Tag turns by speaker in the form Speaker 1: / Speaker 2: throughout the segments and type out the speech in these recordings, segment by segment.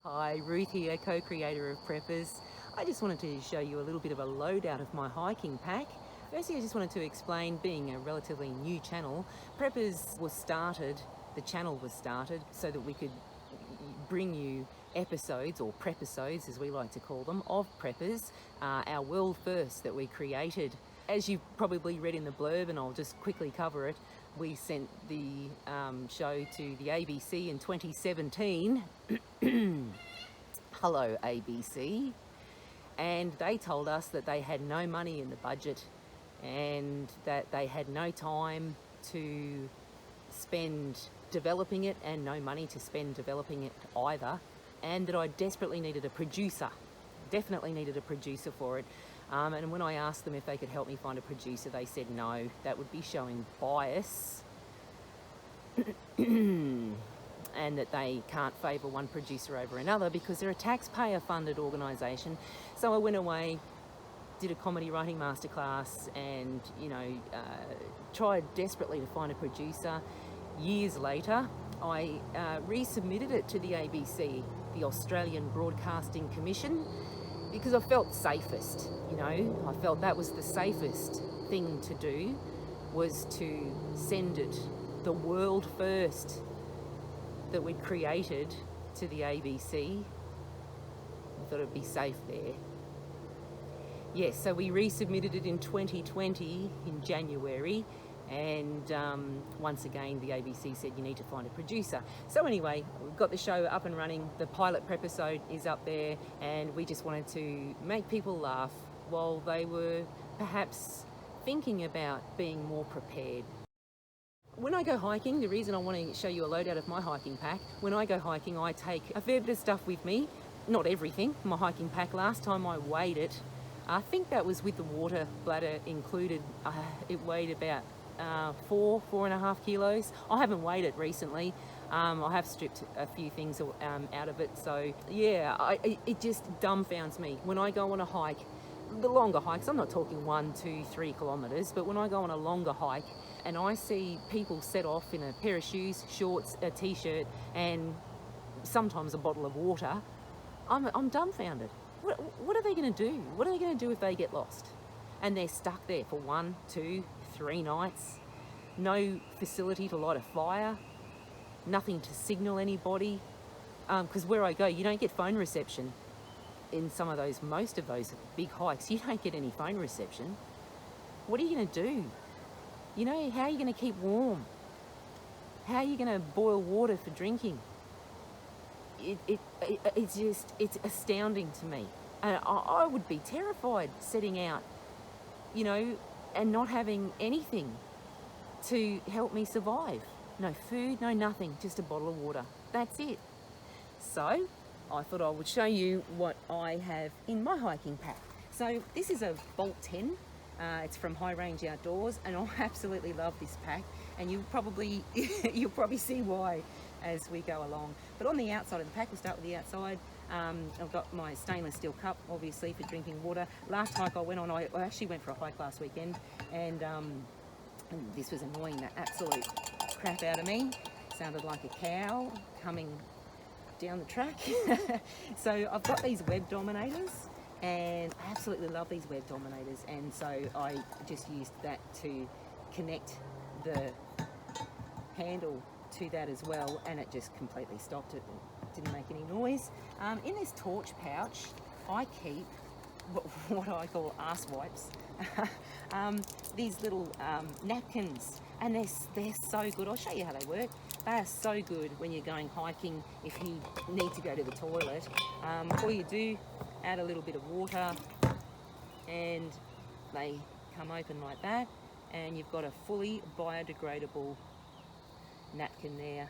Speaker 1: Hi, Ruth here, co-creator of Preppers. I just wanted to show you a little bit of a loadout of my hiking pack. Firstly, I just wanted to explain, being a relatively new channel, Preppers was started, the channel was started so that we could bring you episodes, or prepisodes as we like to call them, of Preppers, our world first that we created. As you've probably read in the blurb, and I'll just quickly cover it, we sent the show to the ABC in 2017. Hello, ABC. And they told us that they had no money in the budget and that they had no time to spend developing it and no money to spend developing it either, and that I desperately needed a producer, definitely needed a producer for it. And when I asked them if they could help me find a producer, they said no, that would be showing bias and that they can't favour one producer over another because they're a taxpayer-funded organisation. So I went away, did a comedy writing masterclass, and tried desperately to find a producer. Years later, I resubmitted it to the ABC, the Australian Broadcasting Commission, because I felt safest. I felt that was the safest thing to do, was to send it, the world first that we'd created, to the ABC. I thought it'd be safe there. Yes, so we resubmitted it in 2020 in January, and once again the ABC said you need to find a producer. So anyway, we've got the show up and running. The pilot prepisode is up there, and we just wanted to make people laugh while they were perhaps thinking about being more prepared. When I go hiking, the reason I want to show you a loadout of my hiking pack, when I go hiking I take a fair bit of stuff with me, not everything, my hiking pack. Last time I weighed it, I think that was with the water bladder included, it weighed about 4.5 kilos. I haven't weighed it recently. I have stripped a few things out of it, so yeah, it just dumbfounds me when I go on a hike. The longer hikes, I'm not talking 1, 2, 3 kilometres, but when I go on a longer hike and I see people set off in a pair of shoes, shorts, a t-shirt, and sometimes a bottle of water, I'm dumbfounded. What are they going to do? What are they going to do if they get lost? And they're stuck there for 1, 2, 3 nights, no facility to light a fire, nothing to signal anybody, because where I go, you don't get phone reception. In most of those big hikes, you don't get any phone reception. What are you going to do? How are you going to keep warm? How are you going to boil water for drinking? It's astounding to me. And I would be terrified setting out, and not having anything to help me survive. No food, no nothing, just a bottle of water. That's it. So I thought I would show you what I have in my hiking pack. So this is a Bolt 10. It's from High Range Outdoors, and I absolutely love this pack, and you'll probably see why as we go along. But on the outside of the pack, we'll start with the outside. I've got my stainless steel cup, obviously, for drinking water. Last hike I went on, I actually went for a hike last weekend, and this was annoying the absolute crap out of me. Sounded like a cow coming down the track. So I've got these web dominators, and I absolutely love these web dominators, and so I just used that to connect the handle to that as well, and it just completely stopped it. It didn't make any noise. In this torch pouch I keep what I call arse wipes. These little napkins, and they're so good. I'll show you how they work. They are so good when you're going hiking if you need to go to the toilet. All you do, add a little bit of water, and they come open like that, and you've got a fully biodegradable napkin there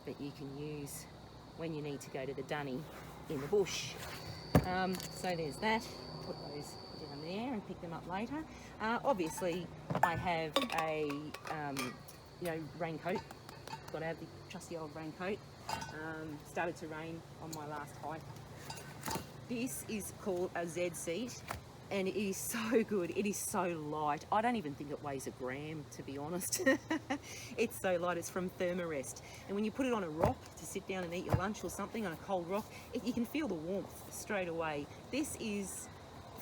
Speaker 1: that you can use when you need to go to the dunny in the bush. So there's that. Put those down there and pick them up later. Obviously I have a raincoat. Got to have the trusty old raincoat. Started to rain on my last hike. This is called a Z seat. and it is so good. It is so light. I don't even think it weighs a gram, to be honest. It's so light. It's from Thermarest, and when you put it on a rock to sit down and eat your lunch or something on a cold rock, you can feel the warmth straight away. This is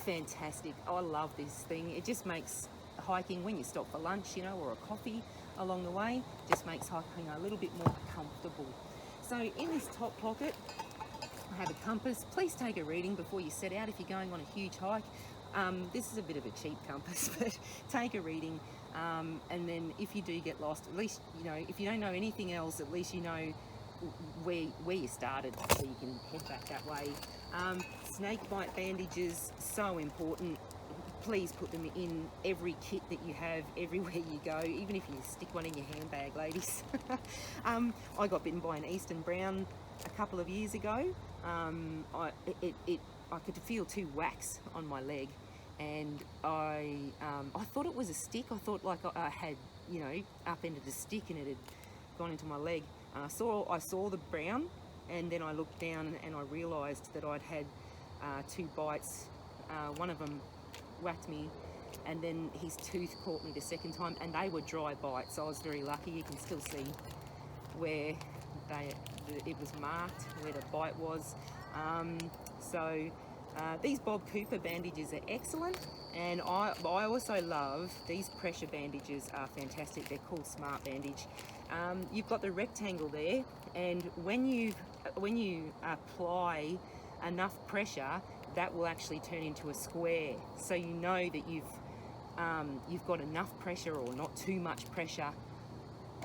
Speaker 1: fantastic. I love this thing. It just makes hiking, when you stop for lunch, you know, or a coffee along the way, just makes hiking a little bit more comfortable. So in this top pocket, I have a compass. Please take a reading before you set out if you're going on a huge hike. This is a bit of a cheap compass, but take a reading, and then if you do get lost, at least, you know, if you don't know anything else, at least you know where you started, so you can head back that way. Snake bite bandages, so important. Please put them in every kit that you have, everywhere you go, even if you stick one in your handbag, ladies. I got bitten by an eastern brown a couple of years ago. I could feel 2 whacks on my leg, and I thought it was a stick. I thought like I had, you know, upended a stick and it had gone into my leg. And I saw the brown, and then I looked down and I realised that I'd had 2 bites. One of them whacked me, and then his tooth caught me the second time, and they were dry bites, so I was very lucky. You can still see where it was marked, where the bite was. These Bob Cooper bandages are excellent, and I also love these pressure bandages. Are fantastic. They're called Smart Bandage. You've got the rectangle there, and when you apply enough pressure, that will actually turn into a square, so you know that you've got enough pressure, or not too much pressure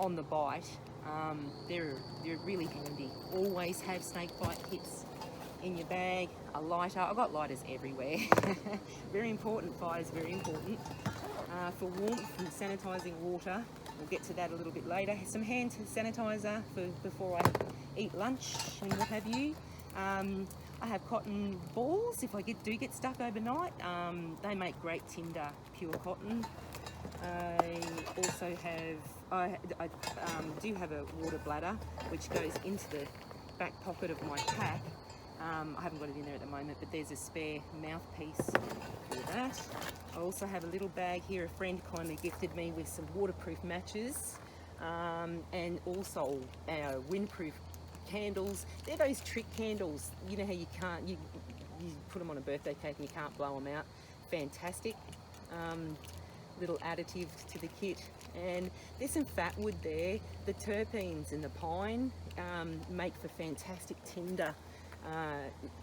Speaker 1: on the bite. They're really handy. Always have snake bite kits in your bag. A lighter. I've got lighters everywhere. Very important. Fire is very important. For warmth and sanitising water, we'll get to that a little bit later. Some hand sanitizer before I eat lunch and what have you. I have cotton balls if I do get stuck overnight. They make great tinder, pure cotton. I also have, I do have a water bladder which goes into the back pocket of my pack. I haven't got it in there at the moment, but there's a spare mouthpiece for that. I also have a little bag here. A friend kindly gifted me with some waterproof matches, and also windproof candles. They're those trick candles, you know how you can't, you put them on a birthday cake and you can't blow them out. Fantastic. Little additive to the kit. And there's some fat wood there. The terpenes and the pine make for fantastic tinder.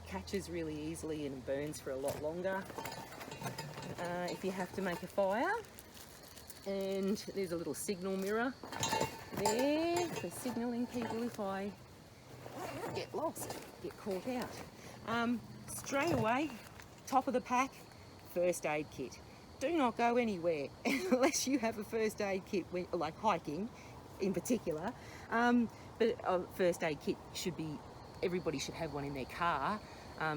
Speaker 1: Catches really easily and burns for a lot longer if you have to make a fire. And there's a little signal mirror there for signalling people if I get lost, get caught out. Straight away, top of the pack, first aid kit. Do not go anywhere unless you have a first aid kit, like hiking in particular. But a first aid kit should be, everybody should have one in their car.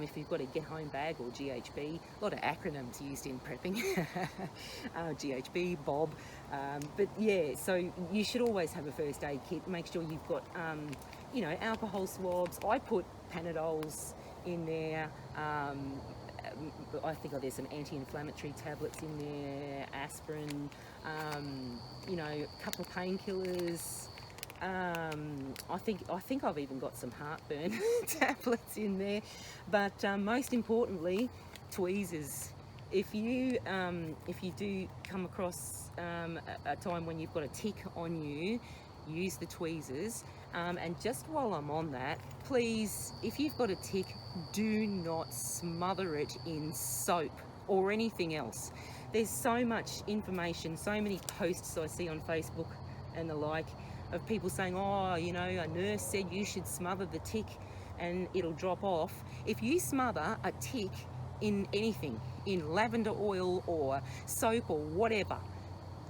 Speaker 1: If you've got a get home bag or GHB, a lot of acronyms used in prepping. GHB, Bob, but yeah, so you should always have a first aid kit. Make sure you've got, you know, alcohol swabs. I put Panadols in there. I think there's some anti-inflammatory tablets in there, aspirin, you know, a couple of painkillers. I think I've even got some heartburn tablets in there, but most importantly, tweezers. If you do come across a time when you've got a tick on you, use the tweezers. And just while I'm on that, please, if you've got a tick, do not smother it in soap or anything else. There's so much information, so many posts I see on Facebook and the like of people saying, oh, you know, a nurse said you should smother the tick and it'll drop off. If you smother a tick in anything, in lavender oil or soap or whatever,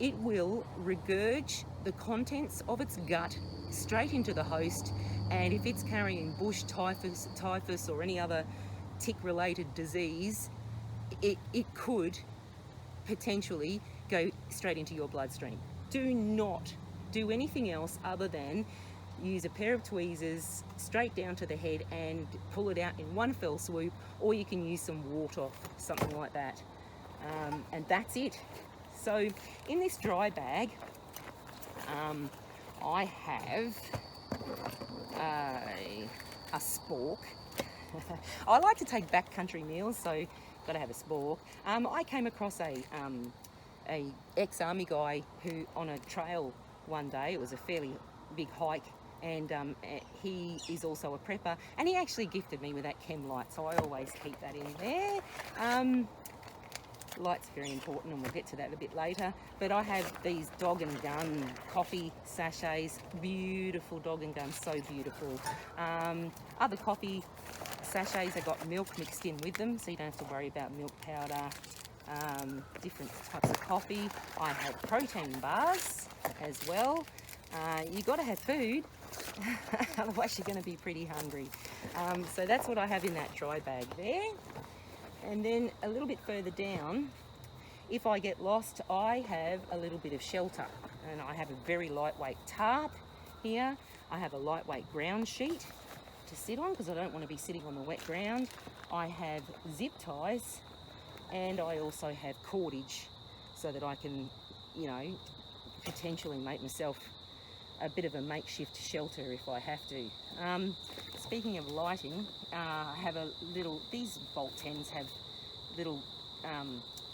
Speaker 1: it will regurge the contents of its gut straight into the host, and if it's carrying bush typhus or any other tick-related disease, it could potentially go straight into your bloodstream. Do not do anything else other than use a pair of tweezers straight down to the head and pull it out in one fell swoop, or you can use some wart-off, something like that. and that's it. So in this dry bag, I have a spork. I like to take backcountry meals, so got to have a spork. I came across a ex-army guy who on a trail one day, it was a fairly big hike, and he is also a prepper, and he actually gifted me with that chem light, so I always keep that in there. Light's very important, and we'll get to that a bit later. But I have these dog and gun coffee sachets, beautiful dog and gun, so beautiful. Other coffee sachets, have got milk mixed in with them, so you don't have to worry about milk powder. Different types of coffee. I have protein bars as well. You've got to have food, otherwise you're going to be pretty hungry. So that's what I have in that dry bag there. And then a little bit further down, if I get lost, I have a little bit of shelter. And I have a very lightweight tarp here. I have a lightweight ground sheet to sit on because I don't want to be sitting on the wet ground. I have zip ties, and I also have cordage so that I can, you know, potentially make myself a bit of a makeshift shelter if I have to. Speaking of lighting, I have a little, these Volt 10s have little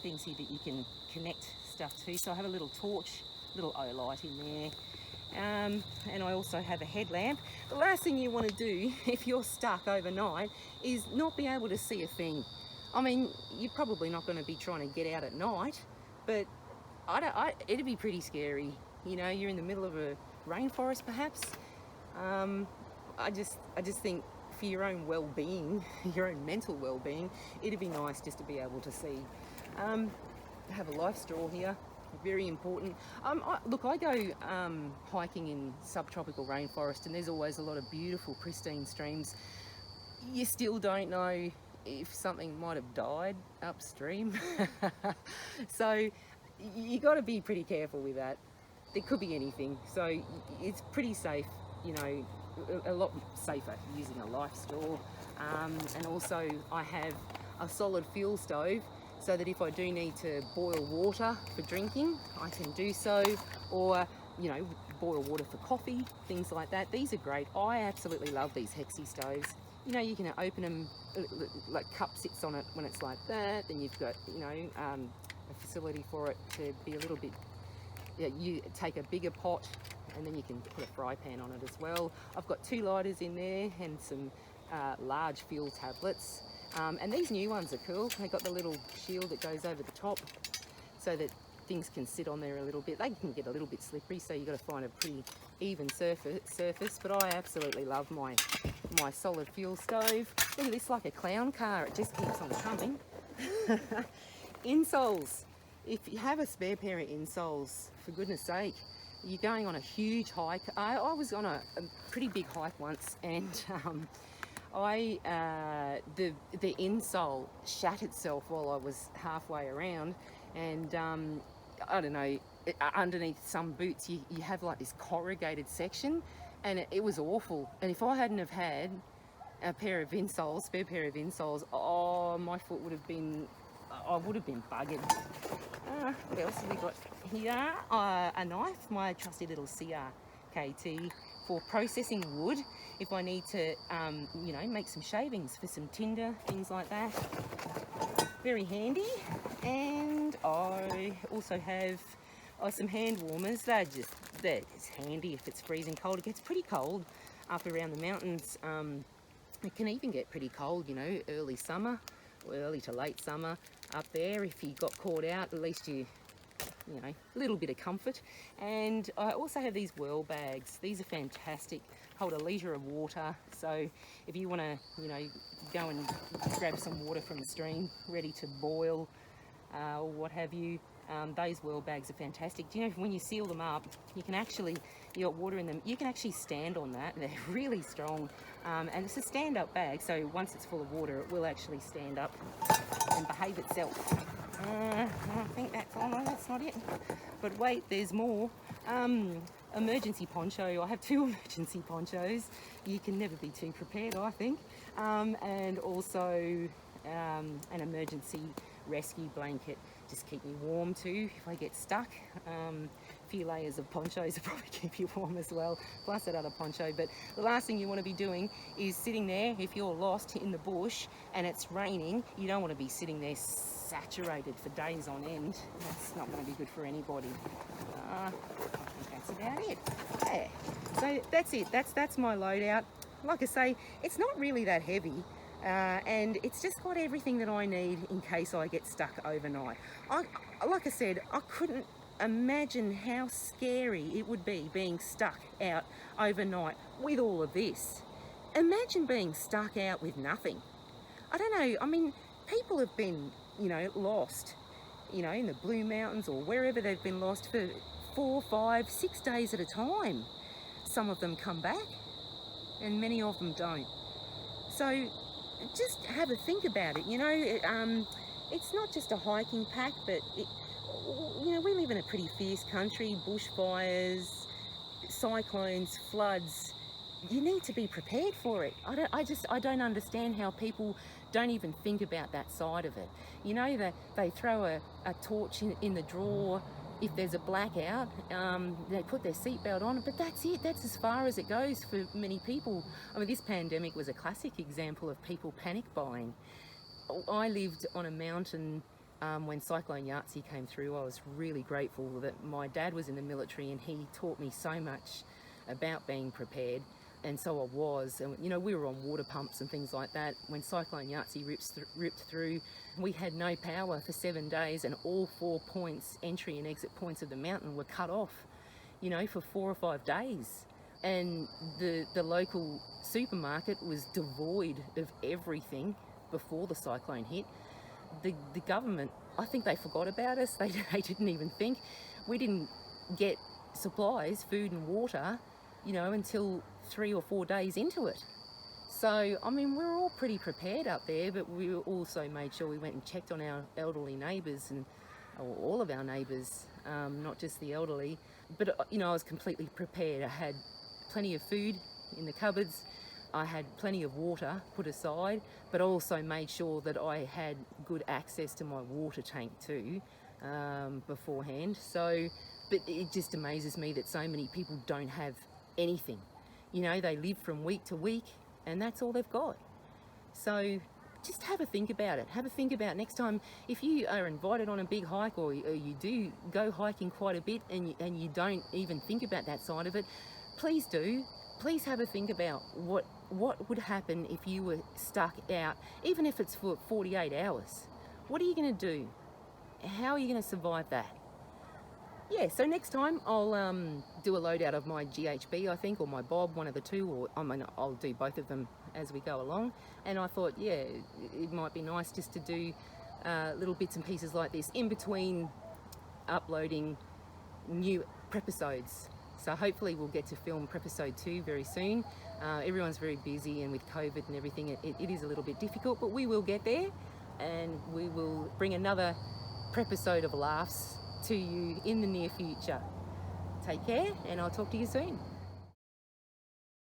Speaker 1: things here that you can connect stuff to. So I have a little torch, little O light in there. And I also have a headlamp. The last thing you want to do if you're stuck overnight is not be able to see a thing. I mean, you're probably not going to be trying to get out at night, but it'd be pretty scary. You know, you're in the middle of a rainforest perhaps. I just think for your own well-being, your own mental well-being, it'd be nice just to be able to see. I have a life straw here, very important. Look, I go hiking in subtropical rainforest, and there's always a lot of beautiful pristine streams. You still don't know if something might have died upstream. So you got to be pretty careful with that. There could be anything, so it's pretty safe, you know, a lot safer using a life straw. And also I have a solid fuel stove so that if I do need to boil water for drinking, I can do so, or, you know, boil water for coffee, things like that. These are great. I absolutely love these Hexi stoves. You know, you can open them, like cup sits on it when it's like that, then you've got, you know, a facility for it to be a little bit, you take a bigger pot and then you can put a fry pan on it as well. I've got 2 lighters in there and some large fuel tablets. And these new ones are cool. They've got the little shield that goes over the top so that things can sit on there a little bit. They can get a little bit slippery, so you've got to find a pretty even surface. But I absolutely love my solid fuel stove. Look at this, like a clown car. It just keeps on coming. Insoles. If you have a spare pair of insoles, for goodness sake, you're going on a huge hike. I was on a pretty big hike once, and the insole shat itself while I was halfway around, and I don't know, underneath some boots you have like this corrugated section, and it was awful. And if I hadn't have had a pair of insoles, spare pair of insoles, oh, my foot would have been, I would have been buggered. What else have we got here? A knife, my trusty little CRKT for processing wood. If I need to, you know, make some shavings for some tinder, things like that. Very handy. And I also have some hand warmers. They're just handy if it's freezing cold. It gets pretty cold up around the mountains. It can even get pretty cold, you know, early summer, or early to late summer up there. If you got caught out, at least you know, a little bit of comfort. And I also have these whirl bags. These are fantastic. Hold a litre of water, so if you want to, you know, go and grab some water from the stream ready to boil, or what have you, those whirl bags are fantastic. Do you know, when you seal them up, you can actually, you got water in them, you can actually stand on that. They're really strong, and it's a stand-up bag, so once it's full of water, it will actually stand up and behave itself. I think that's, oh no, that's not it. But wait, there's more. Emergency poncho. I have 2 emergency ponchos. You can never be too prepared, I think. And also an emergency rescue blanket. just keep me warm too if I get stuck. A few layers of ponchos will probably keep you warm as well, plus that other poncho. But the last thing you want to be doing is sitting there, if you're lost in the bush and it's raining, you don't want to be sitting there saturated for days on end. That's not going to be good for anybody. I think that's about it. Yeah. So that's it. That's my loadout. Like I say, it's not really that heavy. And it's just got everything that I need in case I get stuck overnight. Like I said, I couldn't imagine how scary it would be being stuck out overnight with all of this. Imagine being stuck out with nothing. I don't know, I mean, people have been, lost, in the Blue Mountains or wherever they've been lost for 4, 5, 6 days at a time. Some of them come back and many of them don't. So just have a think about it, it's not just a hiking pack, but we live in a pretty fierce country, bushfires, cyclones, floods. You need to be prepared for it. I don't understand how people don't even think about that side of it. They throw a torch in the drawer if there's a blackout. They put their seatbelt on, but that's it. That's as far as it goes for many people. I mean, this pandemic was a classic example of people panic buying. I lived on a mountain when Cyclone Yahtzee came through. I was really grateful that my dad was in the military and he taught me so much about being prepared. And so I was, and we were on water pumps and things like that. When Cyclone Yahtzee ripped through, we had no power for 7 days, and all 4 points, entry and exit points of the mountain, were cut off, for 4 or 5 days. And the local supermarket was devoid of everything before the cyclone hit. The government, I think they forgot about us. They didn't even think. We didn't get supplies, food and water, until 3 or 4 days into it. So, I mean, we're all pretty prepared up there, but we also made sure we went and checked on our elderly neighbours or all of our neighbours, not just the elderly. But, I was completely prepared. I had plenty of food in the cupboards. I had plenty of water put aside, but also made sure that I had good access to my water tank too beforehand. So, but it just amazes me that so many people don't have anything. They live from week to week and that's all they've got. So just have a think about it. Have a think about next time if you are invited on a big hike or you do go hiking quite a bit and you don't even think about that side of it, please do. Please have a think about what would happen if you were stuck out, even if it's for 48 hours. What are you going to do? How are you going to survive that? Yeah, so next time I'll do a loadout of my GHB, I think, or my Bob, one of the two, or I'll do both of them as we go along. And I thought, yeah, it might be nice just to do little bits and pieces like this in between uploading new prepisodes. So hopefully we'll get to film prepisode 2 very soon. Everyone's very busy, and with COVID and everything, it is a little bit difficult, but we will get there, and we will bring another prepisode of laughs to you in the near future. Take care, and I'll talk to you soon.